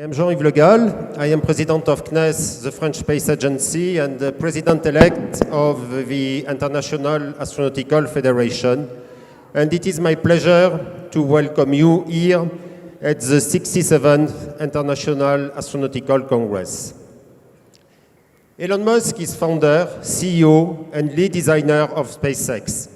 I'm Jean-Yves Le Gall. I am president of CNES, the French Space Agency, and the president-elect of the International Astronautical Federation. And it is my pleasure to welcome you here at the 67th International Astronautical Congress. Elon Musk is founder, CEO, and lead designer of SpaceX.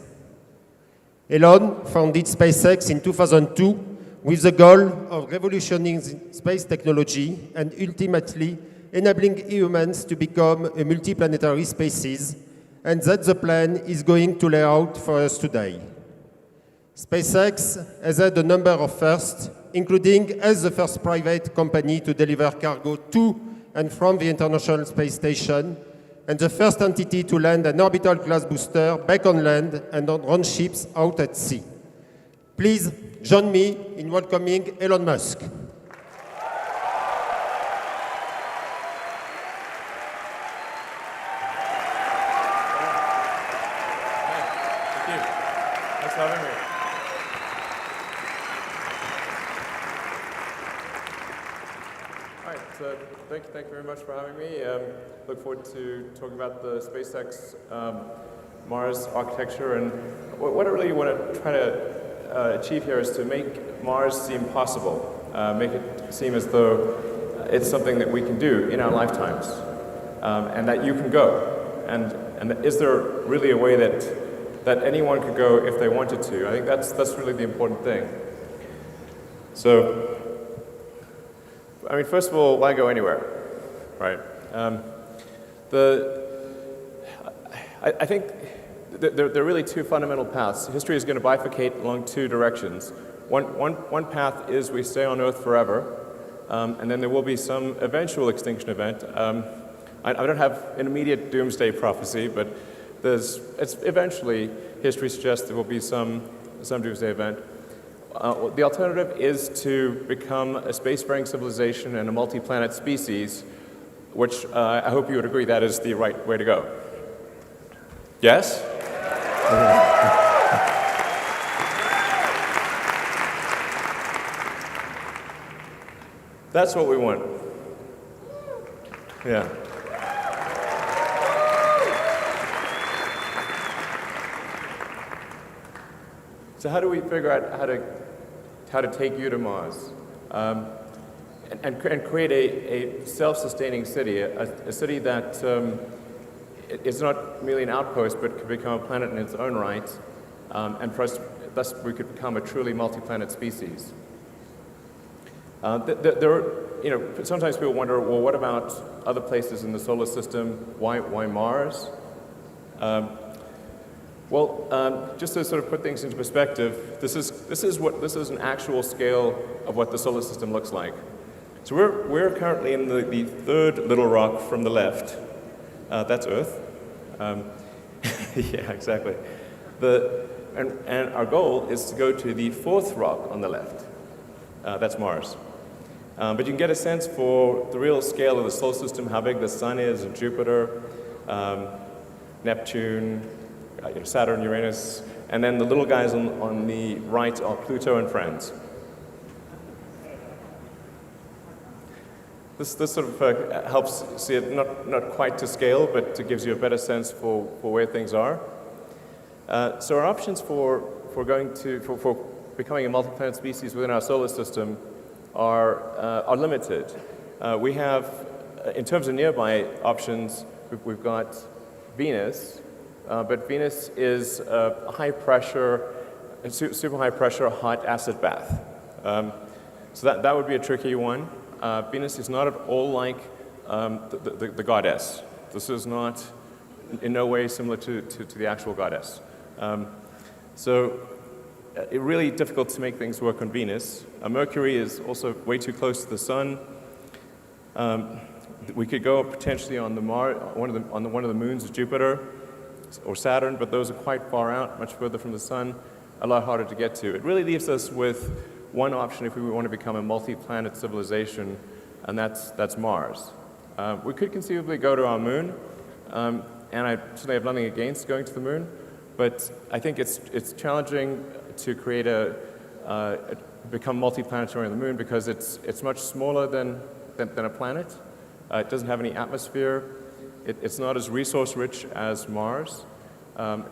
Elon founded SpaceX in 2002 with the goal of revolutionizing space technology and ultimately enabling humans to become a multiplanetary species, and that the plan is going to lay out for us today. SpaceX has had a number of firsts, including as the first private company to deliver cargo to and from the International Space Station, and the first entity to land an orbital class booster back on land and on ships out at sea. Please join me in welcoming Elon Musk. Thank you. Thanks for having me. All right, so thank you very much for having me. Look forward to talking about the SpaceX Mars architecture, and what I really want to try to achieve here is to make Mars seem possible, make it seem as though it's something that we can do in our lifetimes, and that you can go. And is there really a way that anyone could go if they wanted to? I think that's really the important thing. So, I mean, first of all, why go anywhere, right? I think there are really two fundamental paths. History is going to bifurcate along two directions. One path is we stay on Earth forever, and then there will be some eventual extinction event. I don't have an immediate doomsday prophecy, but it's eventually, history suggests there will be some doomsday event. The alternative is to become a spacefaring civilization and a multi-planet species, which I hope you would agree that is the right way to go. Yes? That's what we want. Yeah. So how do we figure out how to take you to Mars and create a self-sustaining city, a city that is not merely an outpost, but could become a planet in its own right, and thus we could become a truly multi-planet species. Sometimes people wonder, well, what about other places in the solar system? Why Mars? Just to sort of put things into perspective, this is an actual scale of what the solar system looks like. So we're currently in the third little rock from the left. That's Earth. Yeah, exactly. And our goal is to go to the fourth rock on the left. That's Mars. But you can get a sense for the real scale of the solar system, how big the Sun is, and Jupiter, Neptune, Saturn, Uranus, and then the little guys on the right are Pluto and friends. This sort of helps see it not quite to scale, but it gives you a better sense for where things are. So our options for becoming a multi-planet species within our solar system are limited. We have, in terms of nearby options, we've got Venus, but Venus is a super high pressure hot acid bath. So that would be a tricky one. Venus is not at all like the goddess. This is not in no way similar to the actual goddess. So it's really difficult to make things work on Venus. Mercury is also way too close to the Sun. We could go potentially on one of the moons of Jupiter or Saturn, but those are quite far out, much further from the Sun, a lot harder to get to. It really leaves us with one option if we want to become a multi-planet civilization, and that's Mars. We could conceivably go to our moon, and I certainly have nothing against going to the moon, but I think it's challenging to create a become multiplanetary on the moon because it's much smaller than a planet. It doesn't have any atmosphere. It's not as resource-rich as Mars.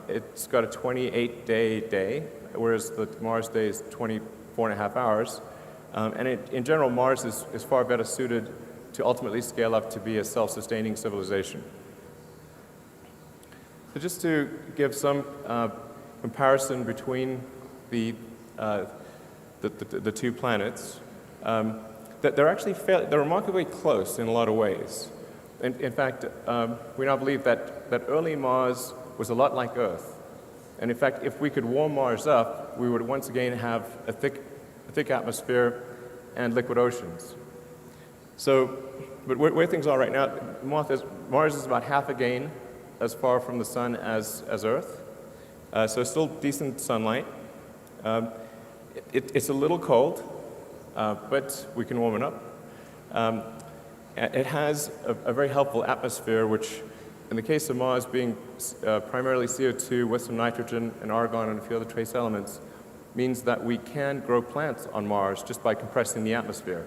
It's got a 28-day day, whereas the Mars day is 24.5 hours. And in general, Mars is far better suited to ultimately scale up to be a self-sustaining civilization. So just to give some comparison between the two planets, that they're remarkably close in a lot of ways. In fact, we now believe that early Mars was a lot like Earth. And in fact, if we could warm Mars up, we would once again have a thick atmosphere and liquid oceans. So, but where things are right now, Mars is about half again as far from the sun as Earth. So still decent sunlight. It's a little cold, but we can warm it up. It has a very helpful atmosphere, which, in the case of Mars being primarily CO2 with some nitrogen and argon and a few other trace elements, means that we can grow plants on Mars just by compressing the atmosphere.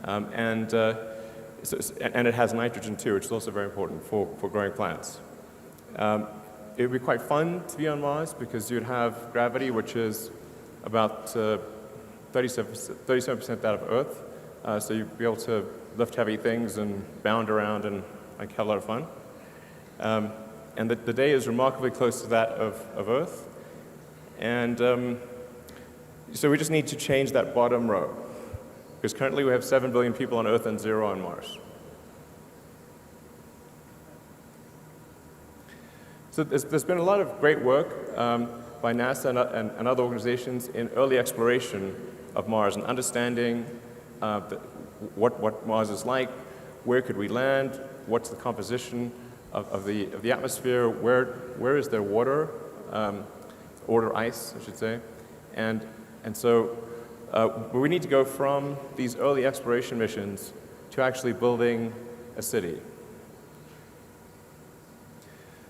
And it has nitrogen too, which is also very important for growing plants. It would be quite fun to be on Mars because you'd have gravity, which is about 37% that of Earth. So you'd be able to lift heavy things and bound around and have a lot of fun. And the day is remarkably close to that of Earth. And so we just need to change that bottom row. Because currently we have 7 billion people on Earth and 0 on Mars. So there's been a lot of great work by NASA and other organizations in early exploration of Mars and understanding what Mars is like, where could we land, what's the composition of the atmosphere, where is there water, or ice, I should say, and so we need to go from these early exploration missions to actually building a city.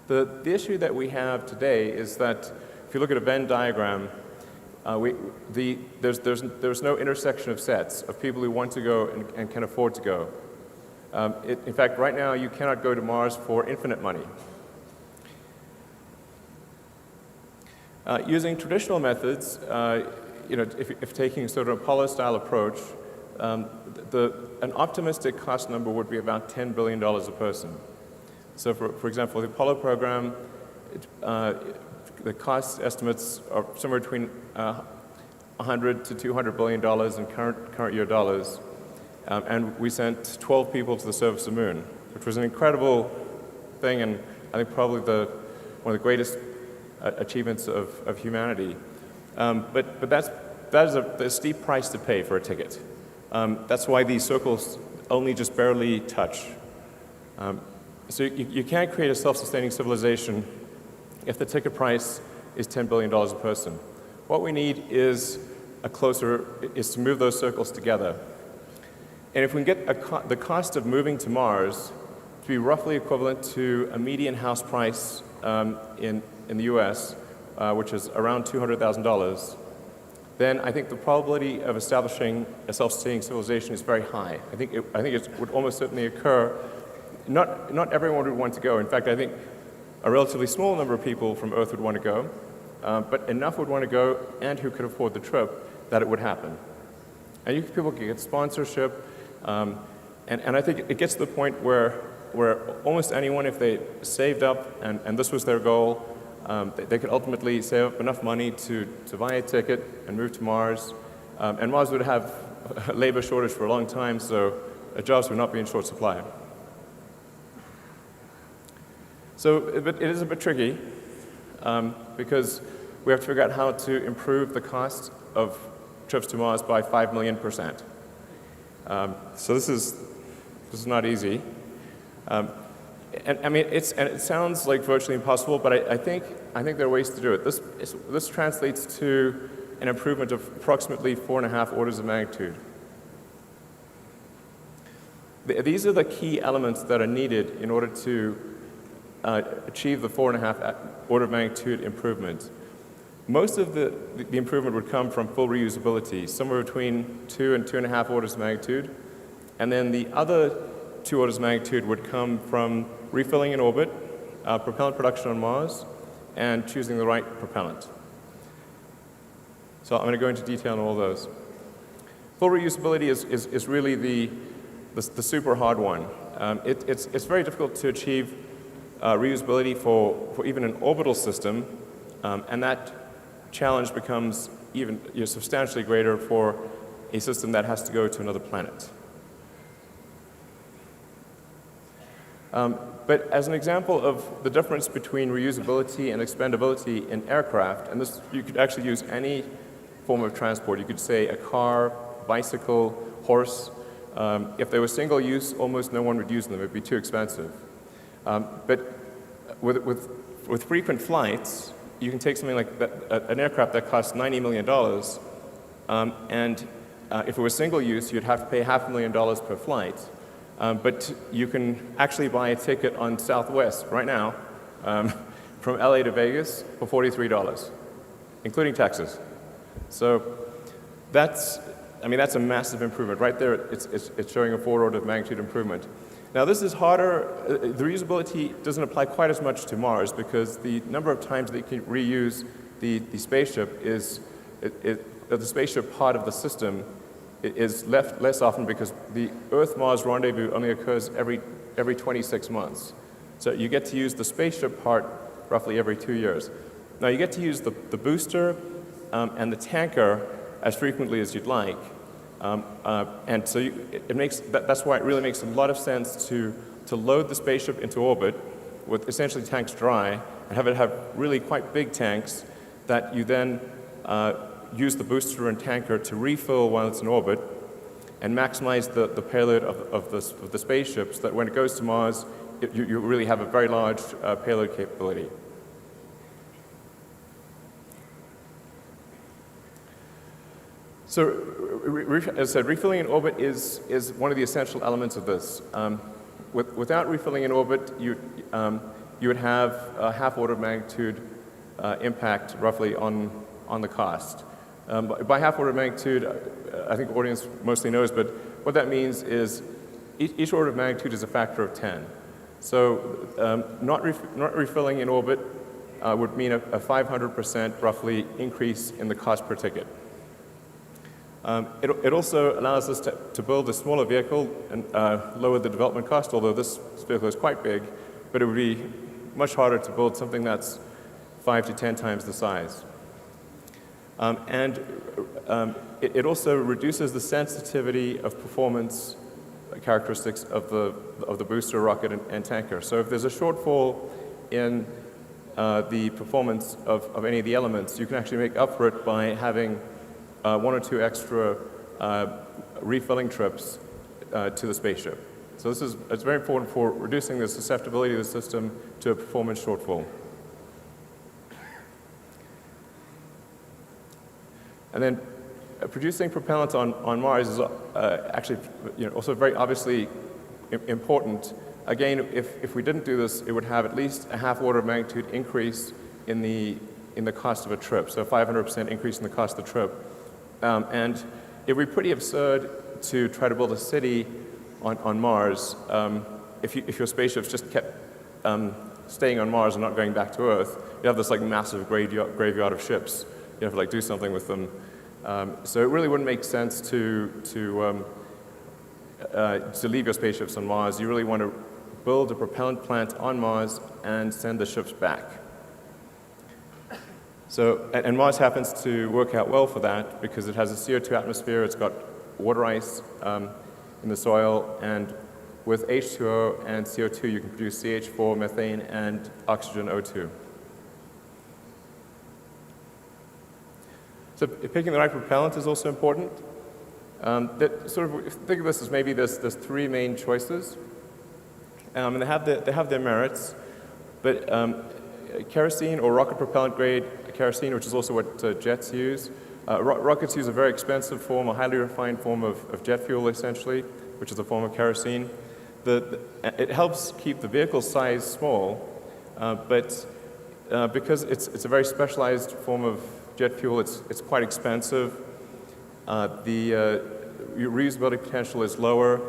The issue that we have today is that if you look at a Venn diagram, there's no intersection of sets of people who want to go and can afford to go. In fact, right now you cannot go to Mars for infinite money. Using traditional methods, if taking sort of an Apollo-style approach, an optimistic cost number would be about $10 billion a person. So for example, the Apollo program, the cost estimates are somewhere between $100 to $200 billion in current year dollars. And we sent 12 people to the surface of the moon, which was an incredible thing, and I think probably one of the greatest achievements of humanity. But that is a steep price to pay for a ticket. That's why these circles only just barely touch. So you can't create a self-sustaining civilization if the ticket price is $10 billion a person. What we need is to move those circles together. And if we can get the cost of moving to Mars to be roughly equivalent to a median house price in the US, which is around $200,000, then I think the probability of establishing a self-sustaining civilization is very high. I think it would almost certainly occur. Not everyone would want to go. In fact, I think a relatively small number of people from Earth would want to go, but enough would want to go and who could afford the trip that it would happen. And people can get sponsorship, and I think it gets to the point where almost anyone, if they saved up and this was their goal, they could ultimately save up enough money to buy a ticket and move to Mars. And Mars would have a labor shortage for a long time, so jobs would not be in short supply. So it is a bit tricky because we have to figure out how to improve the cost of trips to Mars by 5 million%. So this is not easy. And I mean, it sounds like virtually impossible, but I think there are ways to do it. This translates to an improvement of approximately 4.5 orders of magnitude. These are the key elements that are needed in order to achieve the 4.5 order of magnitude improvement. Most of the improvement would come from full reusability, somewhere between 2 and 2.5 orders of magnitude. And then the other 2 orders of magnitude would come from refilling in orbit, propellant production on Mars, and choosing the right propellant. So I'm going to go into detail on all those. Full reusability is really the super hard one. It's very difficult to achieve reusability for even an orbital system, and that challenge becomes even substantially greater for a system that has to go to another planet. But as an example of the difference between reusability and expandability in aircraft, and this you could actually use any form of transport. You could say a car, bicycle, horse. If they were single use, almost no one would use them. It would be too expensive. But with frequent flights, you can take something like that, an aircraft that costs $90 million, and if it was single use, you'd have to pay $500,000 per flight. But you can actually buy a ticket on Southwest right now from LA to Vegas for $43, including taxes. So that's a massive improvement. Right there, it's showing a 4 order of magnitude improvement. Now this is harder. The reusability doesn't apply quite as much to Mars because the number of times that you can reuse the spaceship the spaceship part of the system is left less often because the Earth-Mars rendezvous only occurs every 26 months. So you get to use the spaceship part roughly every 2 years. Now you get to use the booster and the tanker as frequently as you'd like. And so that's why it really makes a lot of sense to load the spaceship into orbit with essentially tanks dry and have it have really quite big tanks that you then use the booster and tanker to refill while it's in orbit and maximize the payload of the spaceship so that when it goes to Mars, you really have a very large payload capability. So, as I said, refilling in orbit is one of the essential elements of this. Without refilling in orbit, you would have a half order of magnitude impact roughly on the cost. By half order of magnitude, I think the audience mostly knows, but what that means is each order of magnitude is a factor of 10. So not refilling in orbit would mean a 500% roughly increase in the cost per ticket. It also allows us to build a smaller vehicle and lower the development cost, although this vehicle is quite big, but it would be much harder to build something that's 5 to 10 times the size. It also reduces the sensitivity of performance characteristics of the booster, rocket, and tanker. So if there's a shortfall in the performance of any of the elements, you can actually make up for it by having 1 or 2 extra refilling trips to the spaceship. So it's very important for reducing the susceptibility of the system to a performance shortfall. And then producing propellant on Mars is actually also very obviously important. Again, if we didn't do this, it would have at least a half order of magnitude increase in the cost of a trip, so a 500% increase in the cost of the trip. And it would be pretty absurd to try to build a city on Mars if your spaceships just kept staying on Mars and not going back to Earth. You have this like massive graveyard of ships. You have to like do something with them. So it really wouldn't make sense to leave your spaceships on Mars. You really want to build a propellant plant on Mars and send the ships back. So, and Mars happens to work out well for that because it has a CO2 atmosphere, it's got water ice in the soil, and with H2O and CO2 you can produce CH4, methane, and oxygen O2. So picking the right propellant is also important. Think of this as maybe there's 3 main choices, and they have their merits, but kerosene or rocket propellant grade kerosene, which is also what jets use. Rockets use a very expensive form, a highly refined form of jet fuel, essentially, which is a form of kerosene. It helps keep the vehicle size small, but because it's a very specialized form of jet fuel, it's quite expensive. The reusability potential is lower.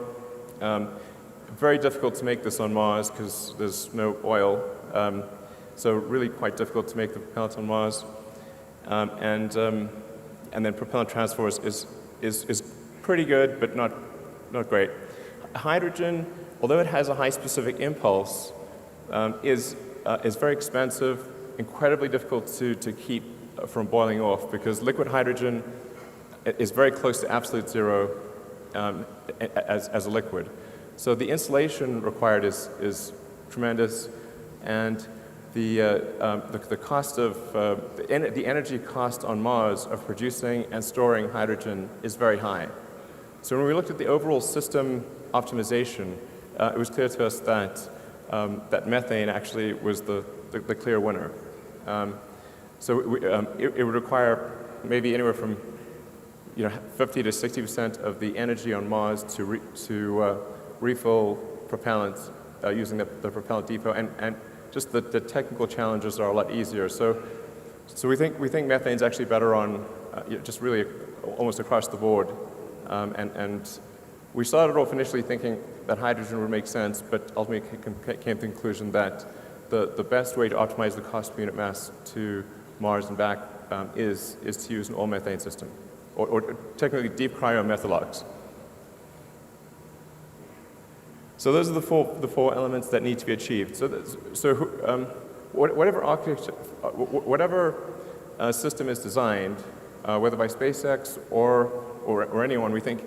Very difficult to make this on Mars because there's no oil. So really quite difficult to make the propellant on Mars. And then propellant transfer is pretty good, but not great. Hydrogen, although it has a high specific impulse, is very expensive, incredibly difficult to keep from boiling off because liquid hydrogen is very close to absolute zero as a liquid. So the insulation required is tremendous, and the cost of the energy cost on Mars of producing and storing hydrogen is very high. So when we looked at the overall system optimization, it was clear to us that methane actually was the clear winner. So it would require maybe anywhere from 50 to 60% of the energy on Mars to refill propellant using the propellant depot, and just the technical challenges are a lot easier. So we think methane's actually better on just really almost across the board. And we started off initially thinking that hydrogen would make sense, but ultimately came to the conclusion that the best way to optimize the cost per unit mass to Mars and back is to use an all-methane system, or technically deep cryomethalogs. So those are the four elements that need to be achieved. Whatever architecture, whatever system is designed, whether by SpaceX or anyone, we think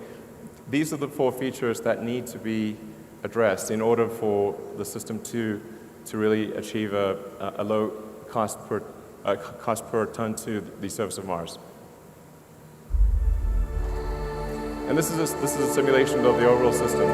these are the four features that need to be addressed in order for the system to really achieve a low cost per ton to the surface of Mars. And this is a simulation of the overall system.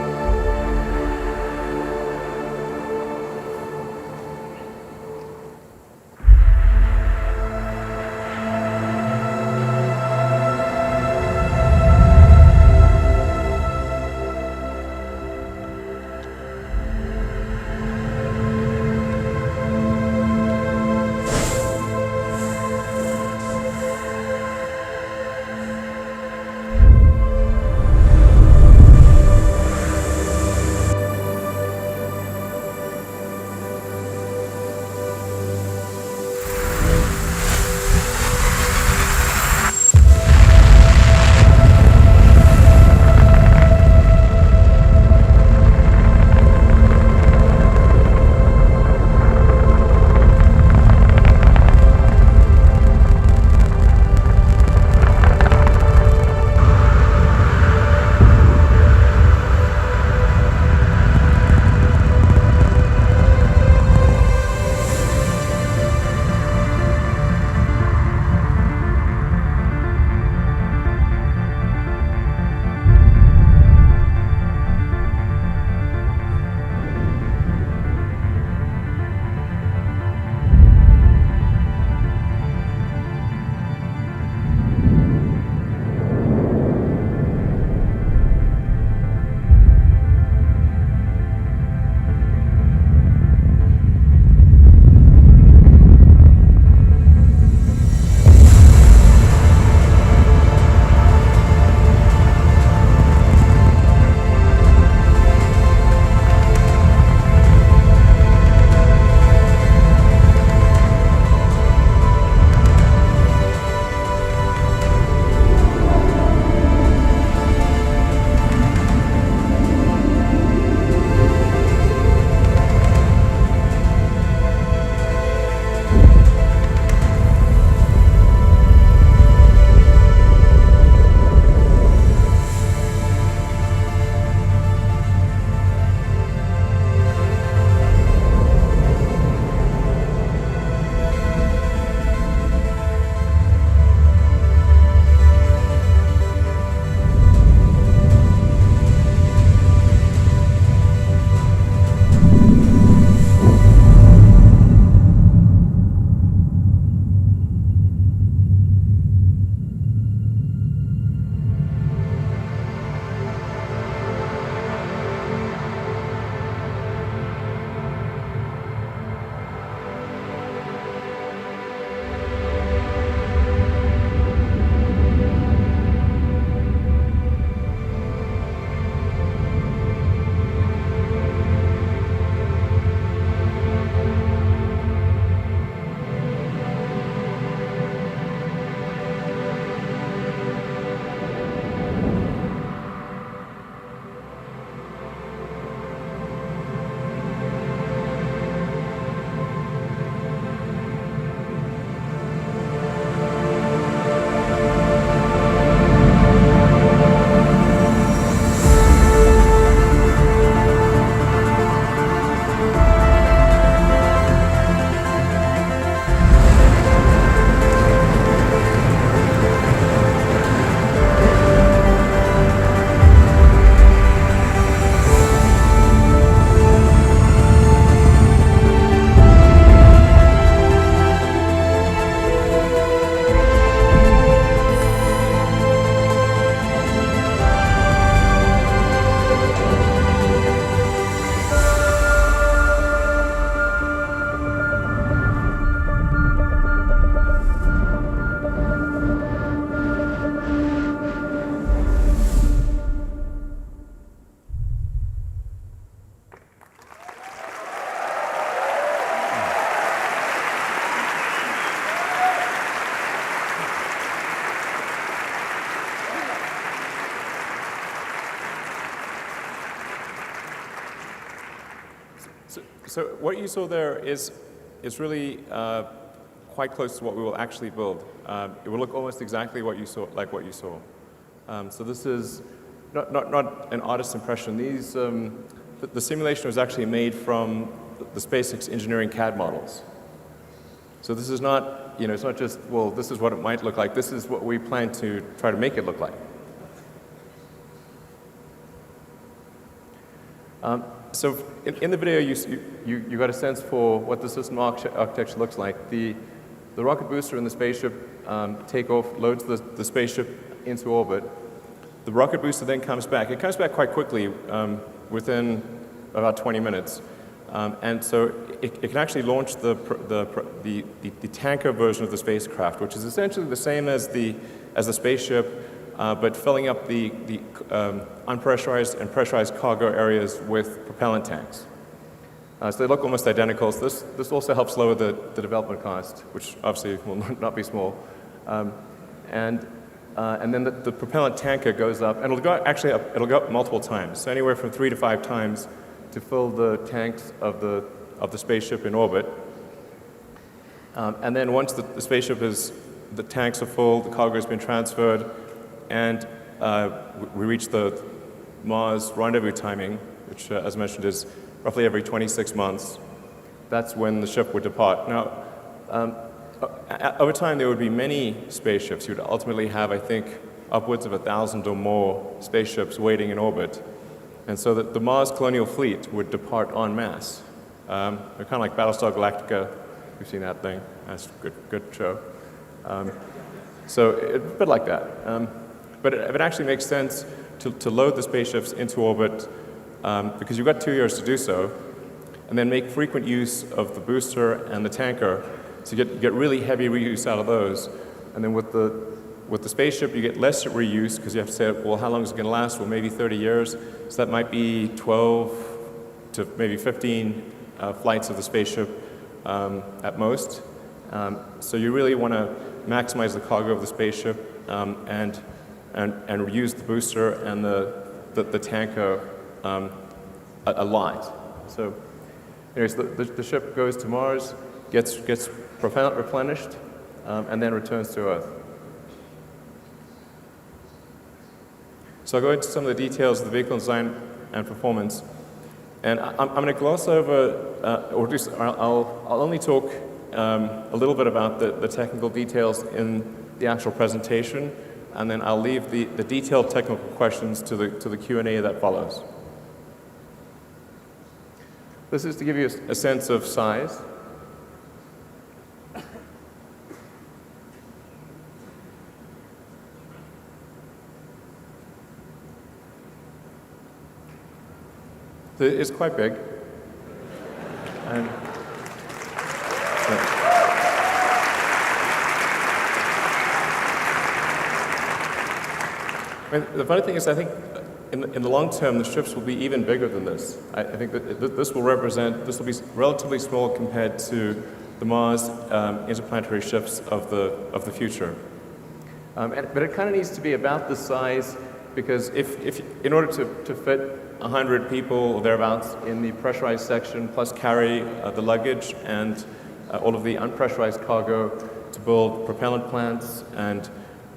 So what you saw there is really quite close to what we will actually build. It will look almost exactly what you saw, like what you saw. So this is not an artist's impression. These the simulation was actually made from the SpaceX engineering CAD models. So this is not, it's not just, well, this is what it might look like. This is what we plan to try to make it look like. So in the video, you got a sense for what the system architecture looks like. The rocket booster and the spaceship take off, loads the spaceship into orbit. The rocket booster then comes back. It comes back quite quickly, within about 20 minutes. And so it can actually launch the tanker version of the spacecraft, which is essentially the same as the spaceship, but filling up the unpressurized and pressurized cargo areas with propellant tanks. So they look almost identical. So this also helps lower the development cost, which obviously will not be small. And then the propellant tanker goes up, and it'll go up multiple times, so anywhere from 3 to 5 times to fill the tanks of the spaceship in orbit. And then once the spaceship the tanks are full, the cargo has been transferred, and we reach the Mars rendezvous timing, which, as mentioned, is roughly every 26 months. That's when the ship would depart. Now, over time, there would be many spaceships. You would ultimately have, I think, upwards of 1,000 or more spaceships waiting in orbit. And so the Mars colonial fleet would depart en masse. They're kind of like Battlestar Galactica. You've seen that thing. That's a good show. So a bit like that. But it actually makes sense to load the spaceships into orbit because you've got 2 years to do so, and then make frequent use of the booster and the tanker to get really heavy reuse out of those. And then with the spaceship, you get less reuse because you have to say, well, how long is it going to last? Well, maybe 30 years. So that might be 12 to maybe 15 flights of the spaceship at most. So you really want to maximize the cargo of the spaceship and reuse the booster and the tanker a lot. So anyways, the ship goes to Mars, gets propellant replenished, and then returns to Earth. So I'll go into some of the details of the vehicle design and performance. And I'm going to gloss over, I'll only talk a little bit about the technical details in the actual presentation, and then I'll leave the detailed technical questions to the Q&A that follows. This is to give you a sense of size. It's quite big. And the funny thing is, I think in the long term, the ships will be even bigger than this. I think that this will be relatively small compared to the Mars interplanetary ships of the future. But it kind of needs to be about this size because if in order to fit 100 people or thereabouts in the pressurized section, plus carry the luggage and all of the unpressurized cargo to build propellant plants and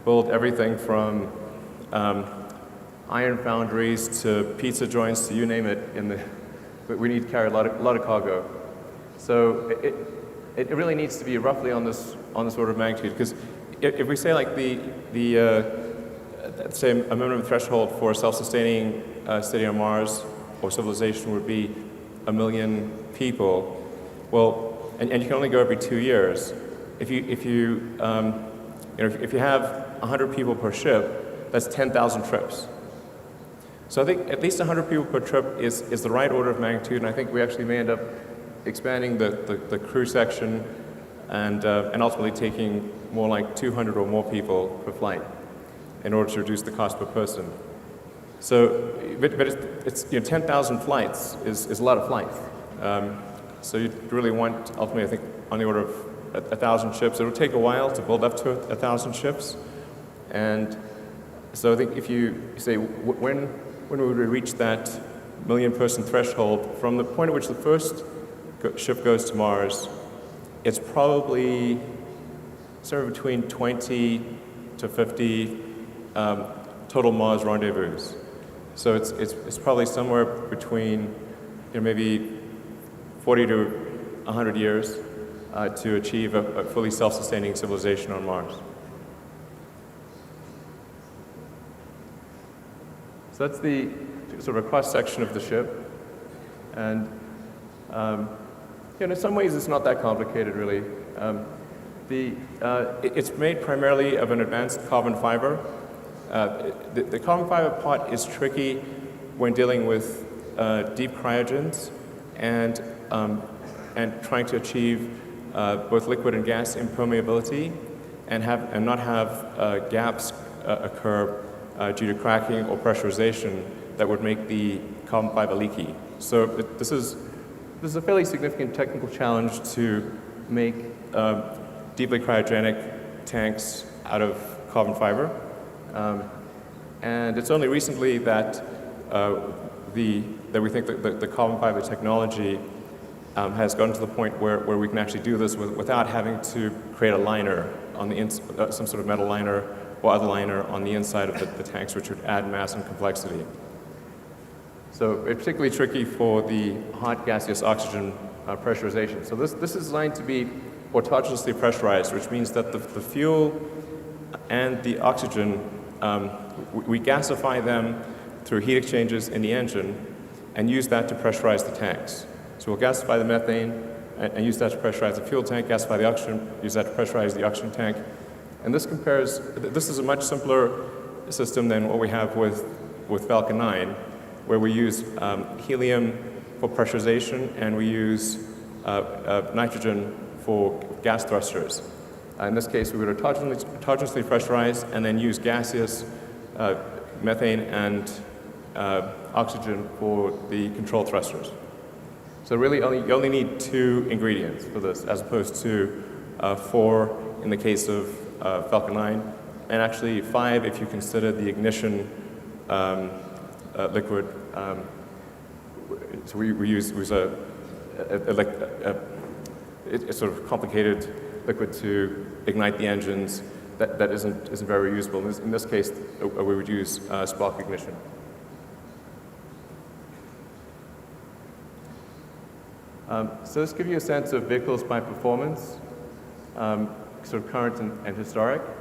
build everything from iron foundries to pizza joints to you name it. We need to carry a lot of cargo. So it really needs to be roughly on this order of magnitude. Because if we say like say a minimum threshold for self-sustaining city on Mars or civilization would be 1 million people. Well, and you can only go every 2 years. If you have 100 people per ship, that's 10,000 trips. So I think at least 100 people per trip is the right order of magnitude, and I think we actually may end up expanding the crew section and ultimately taking more like 200 or more people per flight in order to reduce the cost per person. So, but it's 10,000 flights is a lot of flights. So you really want, ultimately, I think, on the order of 1,000 ships. It'll take a while to build up to 1,000 ships. And so I think if you say, when would we reach that million-person threshold, from the point at which the first ship goes to Mars, it's probably somewhere between 20 to 50 total Mars rendezvous. So it's probably somewhere between maybe 40 to 100 years to achieve a fully self-sustaining civilization on Mars. So that's the sort of a cross-section of the ship. And in some ways it's not that complicated, really. It's made primarily of an advanced carbon fiber. The carbon fiber part is tricky when dealing with deep cryogens and trying to achieve both liquid and gas impermeability and not have gaps occur due to cracking or pressurization that would make the carbon fiber leaky. So this is a fairly significant technical challenge to make deeply cryogenic tanks out of carbon fiber. And it's only recently that we think that the carbon fiber technology has gotten to the point where we can actually do this without having to create a liner on the some sort of metal liner or other liner on the inside of the tanks, which would add mass and complexity. So it's particularly tricky for the hot gaseous oxygen pressurization. So this is designed to be autogenously pressurized, which means that the fuel and the oxygen, we gasify them through heat exchanges in the engine and use that to pressurize the tanks. So we'll gasify the methane and use that to pressurize the fuel tank, gasify the oxygen, use that to pressurize the oxygen tank. And this is a much simpler system than what we have with Falcon 9, where we use helium for pressurization and we use nitrogen for gas thrusters. In this case, we would autogenously pressurize and then use gaseous methane and oxygen for the control thrusters. So really, you only need 2 ingredients for this, as opposed to 4 in the case of Falcon 9, and actually 5 if you consider the ignition liquid. So we use a sort of complicated liquid to ignite the engines that isn't very reusable. In this case, we would use spark ignition. So this gives you a sense of vehicles by performance, sort of current and historic. I don't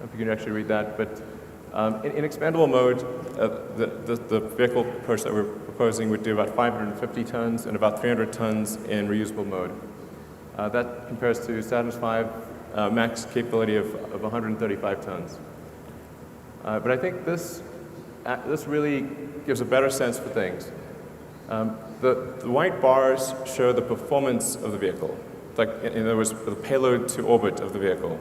know if you can actually read that, but in expandable mode, the vehicle approach that we're proposing would do about 550 tons and about 300 tons in reusable mode. That compares to Saturn's V max capability of 135 tons. But I think this really gives a better sense for things. The white bars show the performance of the vehicle, like in other words, the payload to orbit of the vehicle.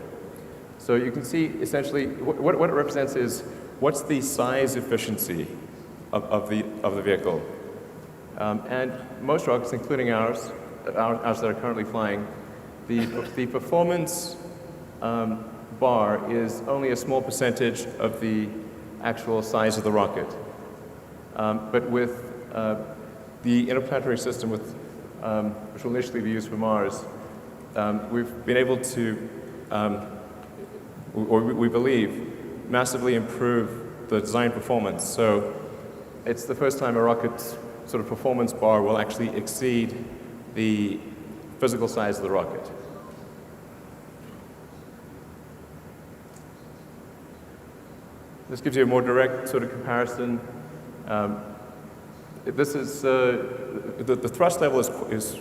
So you can see essentially what it represents is what's the size efficiency of the vehicle. And most rockets, including ours that are currently flying, the performance bar is only a small percentage of the actual size of the rocket. But with the interplanetary system, which will initially be used for Mars, we've been able to, or we believe, massively improve the design performance. So it's the first time a rocket's sort of performance bar will actually exceed the physical size of the rocket. This gives you a more direct sort of comparison. This is the thrust level is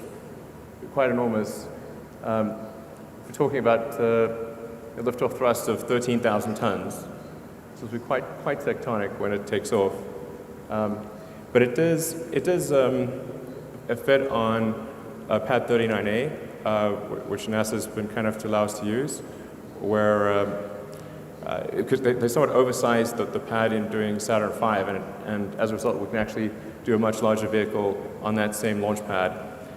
quite enormous. We're talking about a liftoff thrust of 13,000 tons. So it'll be quite tectonic when it takes off. But it does fit on Pad 39A, which NASA's been kind enough to allow us to use, where because they somewhat oversized the pad in doing Saturn V, and as a result, we can actually do a much larger vehicle on that same launch pad.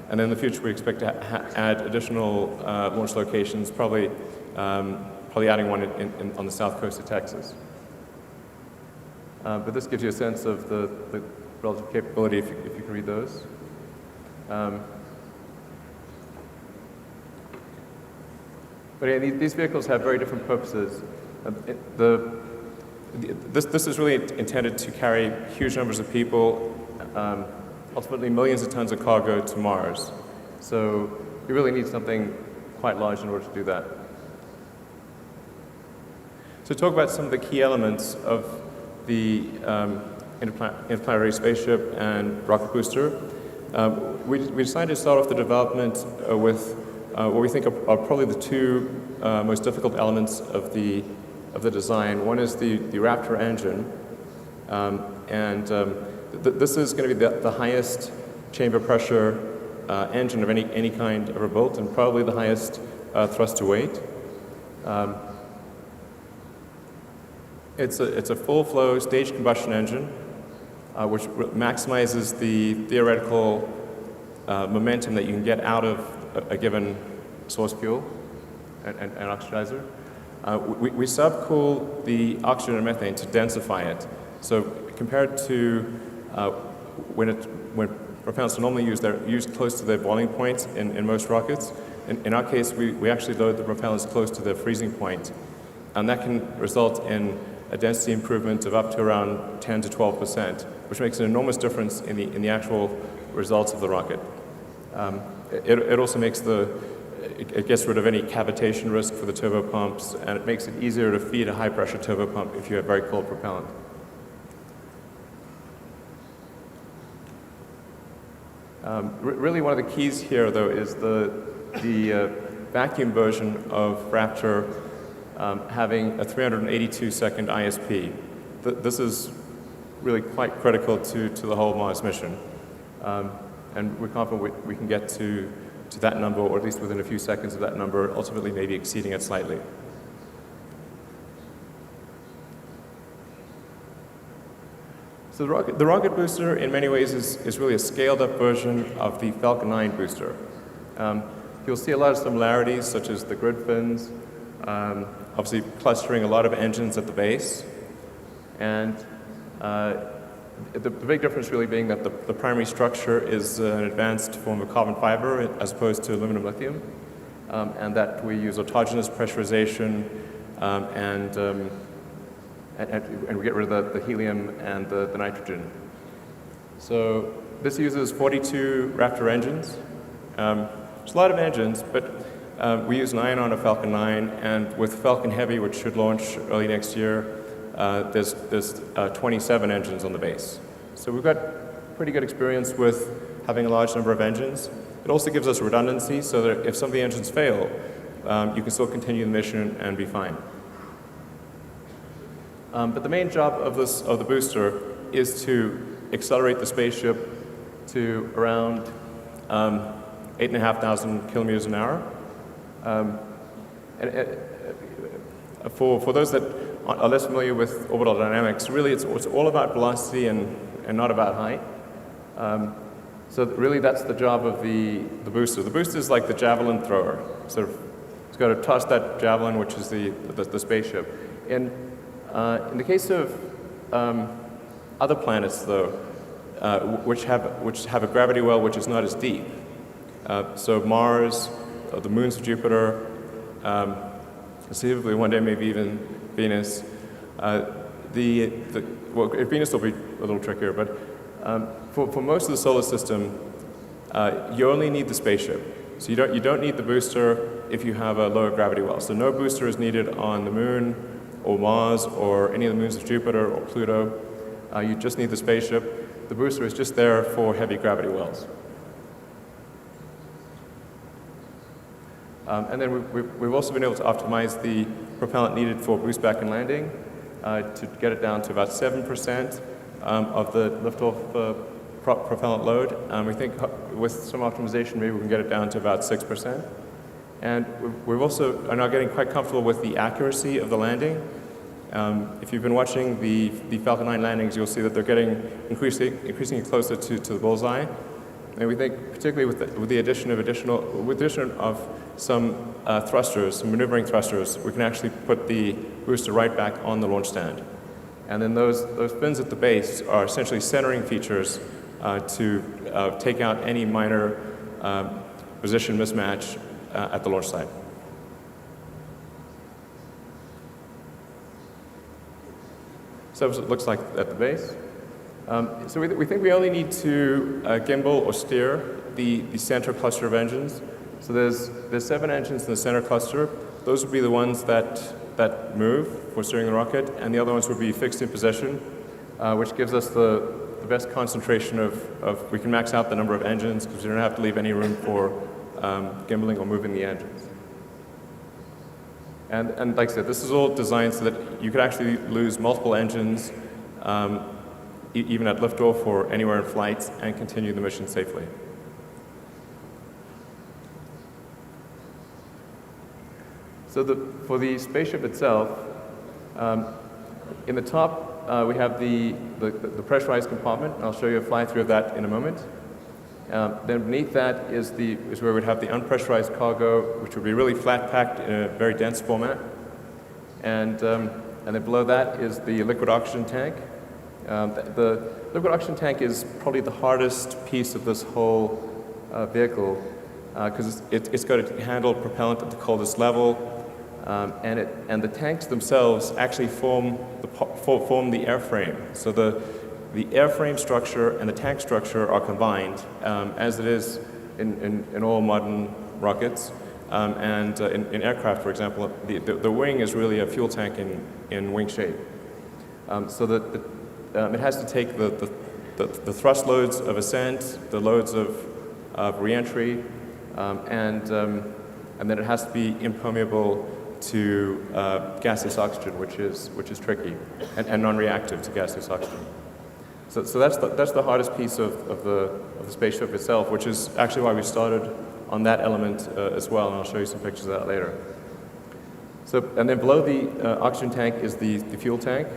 And then in the future, we expect to add additional launch locations, probably adding one on the south coast of Texas. But this gives you a sense of the relative capability if you can read those. But yeah, these vehicles have very different purposes. This is really intended to carry huge numbers of people, ultimately millions of tons of cargo to Mars. So you really need something quite large in order to do that. So talk about some of the key elements of the interplanetary spaceship and rocket booster. We decided to start off the development with what we think are probably the two most difficult elements of the design. One is the Raptor engine, this is going to be the highest chamber pressure engine of any kind ever built, and probably the highest thrust to weight. It's a full-flow staged combustion engine, which maximizes the theoretical momentum that you can get out of a given source fuel and oxidizer. We subcool the oxygen and methane to densify it. So compared to when propellants are normally used, they're used close to their boiling point in most rockets. In our case, we actually load the propellants close to their freezing point, and that can result in a density improvement of up to around 10 to 12%, which makes an enormous difference in the actual results of the rocket. It also makes it gets rid of any cavitation risk for the turbopumps, and it makes it easier to feed a high-pressure turbopump if you have very cold propellant. Really, one of the keys here, though, is the vacuum version of Raptor having a 382-second ISP. This is really quite critical to the whole Mars mission. And we're confident we can get to that number, or at least within a few seconds of that number, ultimately maybe exceeding it slightly. So the rocket booster, in many ways, is really a scaled-up version of the Falcon 9 booster. You'll see a lot of similarities, such as the grid fins, obviously clustering a lot of engines at the base, and the big difference really being that the primary structure is an advanced form of carbon fiber as opposed to aluminum lithium, and that we use autogenous pressurization and we get rid of the helium and the nitrogen. So this uses 42 Raptor engines. It's a lot of engines, but we use 9 on a Falcon 9, and with Falcon Heavy, which should launch early next year, there's 27 engines on the base. So we've got pretty good experience with having a large number of engines. It also gives us redundancy, so that if some of the engines fail, you can still continue the mission and be fine. But the main job of the booster is to accelerate the spaceship to around 8,500 kilometers an hour. For those that are less familiar with orbital dynamics, really it's all about velocity and not about height. So really that's the job of the booster. The booster is like the javelin thrower. Sort of, it's got to toss that javelin, which is the spaceship. In the case of other planets, though, which have a gravity well which is not as deep, so Mars, the moons of Jupiter, conceivably one day maybe even Venus. Well, Venus will be a little trickier, but for most of the solar system, you only need the spaceship. So you don't need the booster if you have a lower gravity well. So no booster is needed on the moon or Mars or any of the moons of Jupiter or Pluto. You just need the spaceship. The booster is just there for heavy gravity wells. And then we've also been able to optimize the propellant needed for boost back and landing to get it down to about 7% of the liftoff propellant load. We think with some optimization, maybe we can get it down to about 6%. And we've also are now getting quite comfortable with the accuracy of the landing. If you've been watching the Falcon 9 landings, you'll see that they're getting increasingly closer to the bullseye. And we think, particularly with the addition of some thrusters, some maneuvering thrusters, we can actually put the booster right back on the launch stand. And then those fins at the base are essentially centering features to take out any minor position mismatch at the launch site. So it looks like at the base. So we think we only need to gimbal or steer the center cluster of engines. So there's 7 engines in the center cluster. Those would be the ones that move for steering the rocket, and the other ones would be fixed in position, which gives us the best concentration of we can max out the number of engines because we don't have to leave any room for gimbaling or moving the engines. And like I said, this is all designed so that you could actually lose multiple engines even at liftoff or anywhere in flight and continue the mission safely. So for the spaceship itself, in the top we have the pressurized compartment. I'll show you a fly-through of that in a moment. Then beneath that is where we'd have the unpressurized cargo, which would be really flat-packed in a very dense format. And then below that is the liquid oxygen tank. The liquid oxygen tank is probably the hardest piece of this whole vehicle because it's got to handle propellant at the coldest level. And the tanks themselves actually form the airframe. So the airframe structure and the tank structure are combined, as it is in all modern rockets. And in aircraft, for example, the wing is really a fuel tank in wing shape. So that it has to take the thrust loads of ascent, the loads of reentry, and then it has to be impermeable to gaseous oxygen, which is tricky, and non-reactive to gaseous oxygen. So that's the hardest piece of the spaceship itself, which is actually why we started on that element as well, and I'll show you some pictures of that later. So, and then below the oxygen tank is the fuel tank,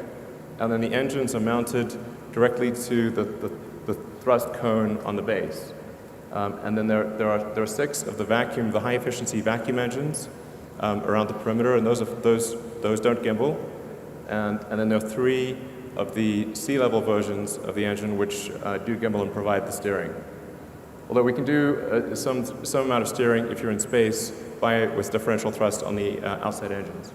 and then the engines are mounted directly to the thrust cone on the base. And then there are 6 of the high efficiency vacuum engines around the perimeter, and those don't gimbal. And then there are 3 of the sea-level versions of the engine which do gimbal and provide the steering. Although we can do some amount of steering if you're in space with differential thrust on the outside engines.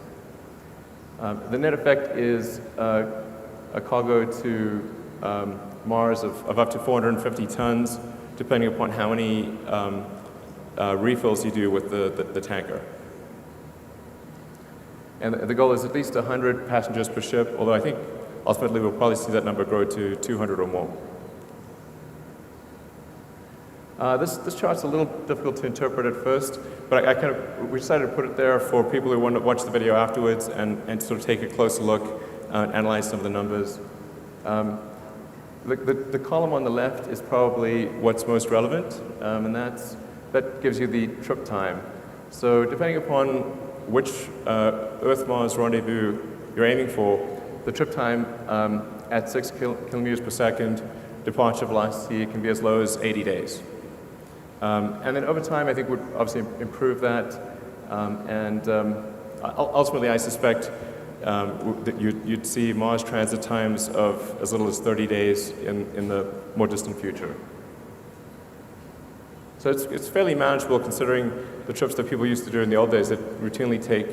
The net effect is a cargo to Mars of up to 450 tons, depending upon how many refills you do with the tanker. And the goal is at least 100 passengers per ship, although I think ultimately we'll probably see that number grow to 200 or more. This chart's a little difficult to interpret at first, but we decided to put it there for people who want to watch the video afterwards and sort of take a closer look and analyze some of the numbers. The column on the left is probably what's most relevant, and that gives you the trip time. So depending upon which Earth-Mars rendezvous you're aiming for, the trip time at 6 kilometers per second, departure velocity can be as low as 80 days. And then over time, I think we'd obviously improve that. Ultimately, I suspect that you'd see Mars transit times of as little as 30 days in the more distant future. So it's fairly manageable considering the trips that people used to do in the old days that routinely take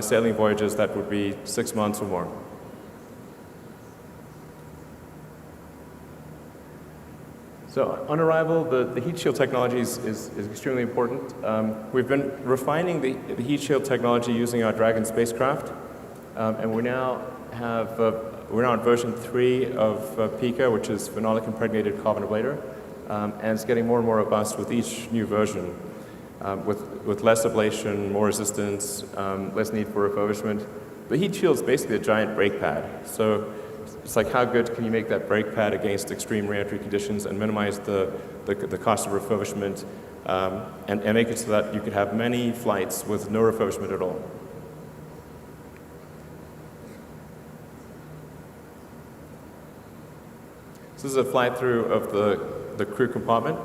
sailing voyages that would be 6 months or more. So on arrival, the heat shield technology is extremely important. We've been refining the heat shield technology using our Dragon spacecraft, and we're now on version 3 of Pika, which is phenolic impregnated carbon ablator, and it's getting more and more robust with each new version, with less ablation, more resistance, less need for refurbishment. The heat shield is basically a giant brake pad. So it's like how good can you make that brake pad against extreme reentry conditions and minimize the cost of refurbishment and make it so that you could have many flights with no refurbishment at all. So this is a flight through of the crew compartment.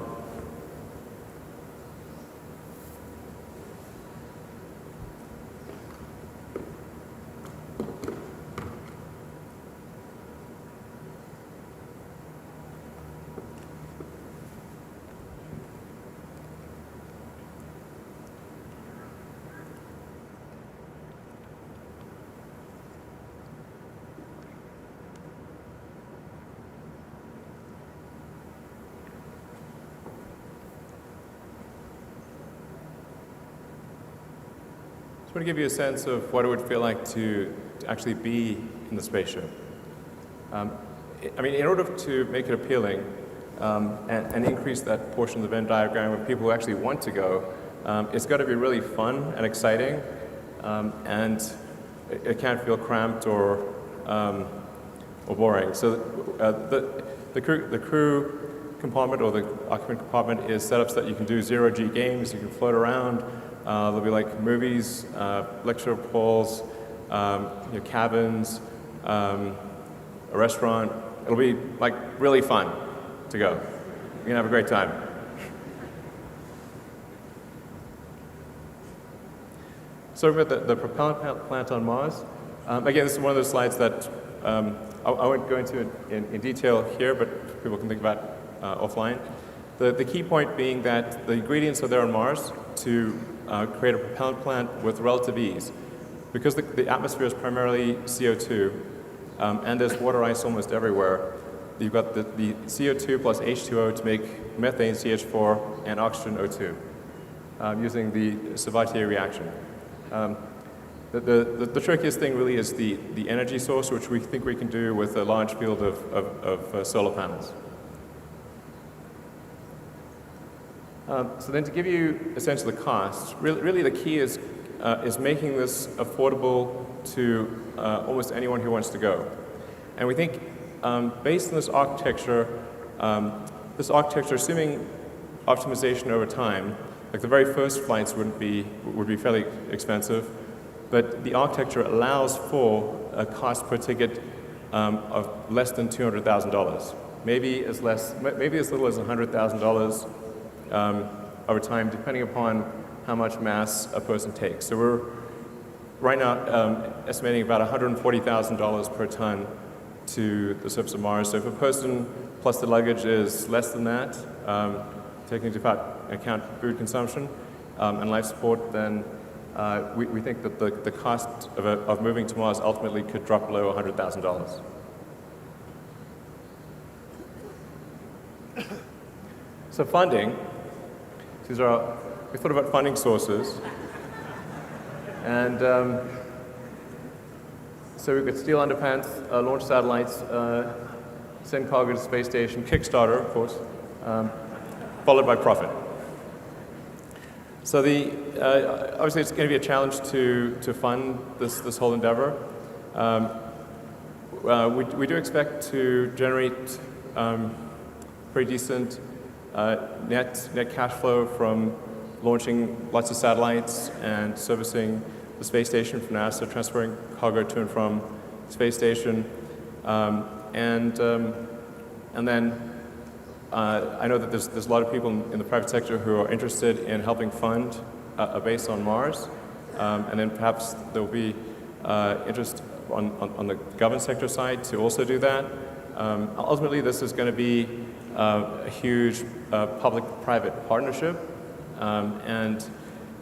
want to give you a sense of what it would feel like to actually be in the spaceship. I mean, in order to make it appealing and increase that portion of the Venn diagram of people who actually want to go, it's got to be really fun and exciting, and it can't feel cramped or boring. So the crew compartment or the occupant compartment is set up so that you can do zero-G games, you can float around. There'll be like movies, lecture halls, cabins, a restaurant. It'll be like really fun to go. You're gonna have a great time. So we've got the propellant plant on Mars. Again, this is one of those slides that I won't go into in detail here, but people can think about offline. The key point being that the ingredients are there on Mars to create a propellant plant with relative ease. Because the atmosphere is primarily CO2, and there's water ice almost everywhere, you've got the CO2 plus H2O to make methane CH4 and oxygen O2 using the Sabatier reaction. The trickiest thing really is the energy source, which we think we can do with a large field of solar panels. So then to give you a sense of the cost, really the key is making this affordable to almost anyone who wants to go. And we think based on this architecture, assuming optimization over time, like the very first flights would be fairly expensive, but the architecture allows for a cost per ticket of less than $200,000. Maybe as little as $100,000 over time, depending upon how much mass a person takes. So we're right now estimating about $140,000 per ton to the surface of Mars. So if a person plus the luggage is less than that, taking into account food consumption and life support, then we think that the cost of moving to Mars ultimately could drop below $100,000. So funding, we thought about funding sources. And so we've got steel underpants, launch satellites, send cargo to the space station, Kickstarter, of course, followed by profit. So obviously it's going to be a challenge to fund this whole endeavor. We do expect to generate pretty decent net cash flow from launching lots of satellites and servicing the space station from NASA, transferring cargo to and from the space station, and then I know that there's a lot of people in the private sector who are interested in helping fund a base on Mars, and then perhaps there will be interest on the government sector side to also do that. Ultimately, this is going to be a huge public-private partnership, and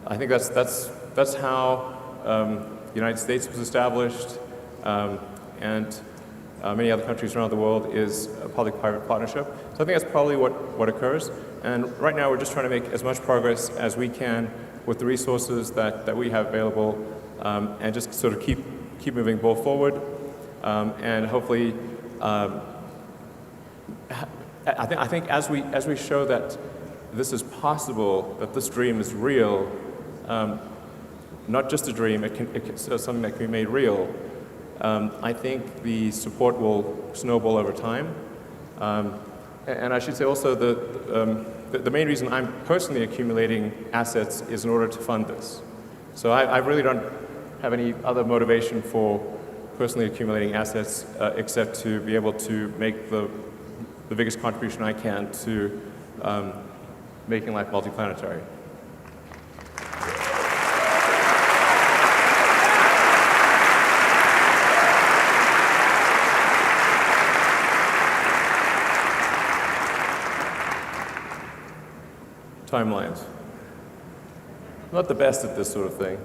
I think that's how the United States was established, and many other countries around the world is a public-private partnership. So I think that's probably what occurs. And right now we're just trying to make as much progress as we can with the resources that we have available, and just sort of keep moving the ball forward, and hopefully. I think as we show that this is possible, that this dream is real, not just a dream, it's something that can be made real, I think the support will snowball over time. And I should say also the main reason I'm personally accumulating assets is in order to fund this. So I really don't have any other motivation for personally accumulating assets except to be able to make the biggest contribution I can to making life multiplanetary. Timelines. I'm not the best at this sort of thing,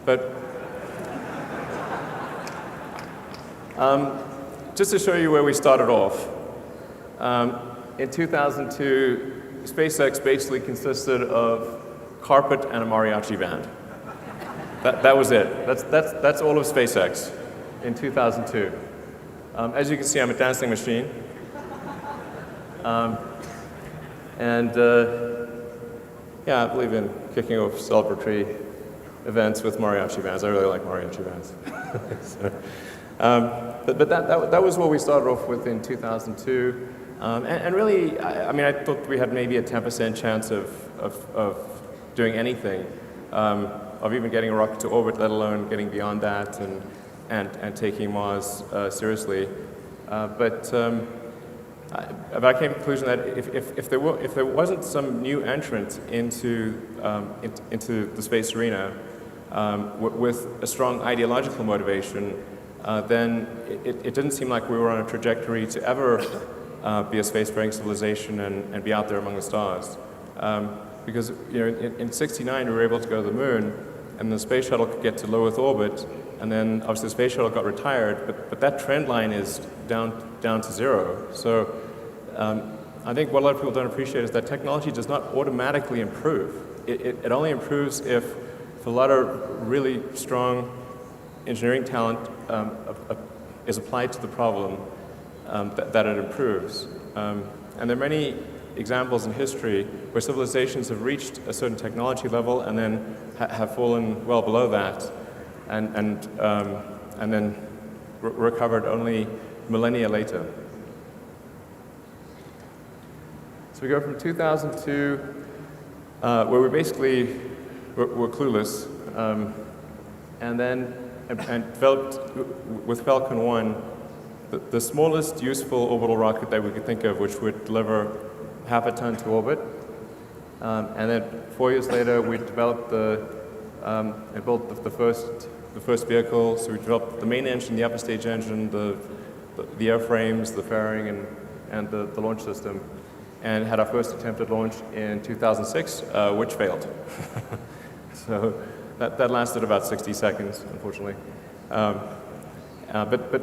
but just to show you where we started off, in 2002, SpaceX basically consisted of carpet and a mariachi band. That was it. That's all of SpaceX in 2002. As you can see, I'm a dancing machine. Yeah, I believe in kicking off celebratory events with mariachi bands. I really like mariachi bands. But that was what we started off with in 2002. And really, I mean, I thought we had maybe a 10% chance of doing anything, of even getting a rocket to orbit, let alone getting beyond that and taking Mars seriously. But I came to the conclusion that if there wasn't some new entrant into the space arena with a strong ideological motivation, then it didn't seem like we were on a trajectory to ever be a spacefaring civilization and be out there among the stars. Because in '69 we were able to go to the moon, and the space shuttle could get to low Earth orbit, and then obviously the space shuttle got retired, but that trend line is down to zero. So I think what a lot of people don't appreciate is that technology does not automatically improve. It only improves if a lot of really strong engineering talent is applied to the problem that it improves. And there are many examples in history where civilizations have reached a certain technology level and then have fallen well below that, and then recovered only millennia later. So we go from 2002, where we basically were clueless, and developed with Falcon 1 the smallest useful orbital rocket that we could think of, which would deliver half a ton to orbit. And then 4 years later, we developed and built the first vehicle. So we developed the main engine, the upper stage engine, the airframes, the fairing, and the launch system, and had our first attempt at launch in 2006, which failed. So that lasted about 60 seconds, unfortunately. But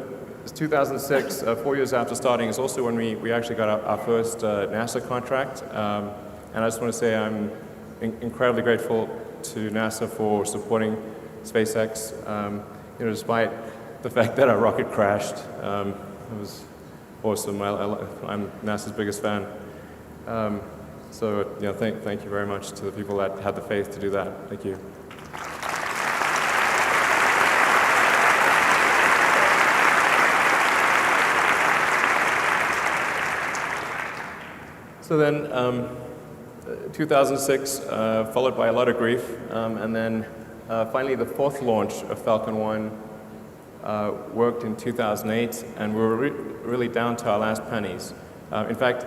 2006, 4 years after starting, is also when we actually got our first NASA contract. And I just want to say I'm incredibly grateful to NASA for supporting SpaceX, despite the fact that our rocket crashed. It was awesome. I'm NASA's biggest fan. So thank you very much to the people that had the faith to do that. Thank you. So then, 2006, followed by a lot of grief, and then finally the fourth launch of Falcon 1 worked in 2008, and we were really down to our last pennies. In fact,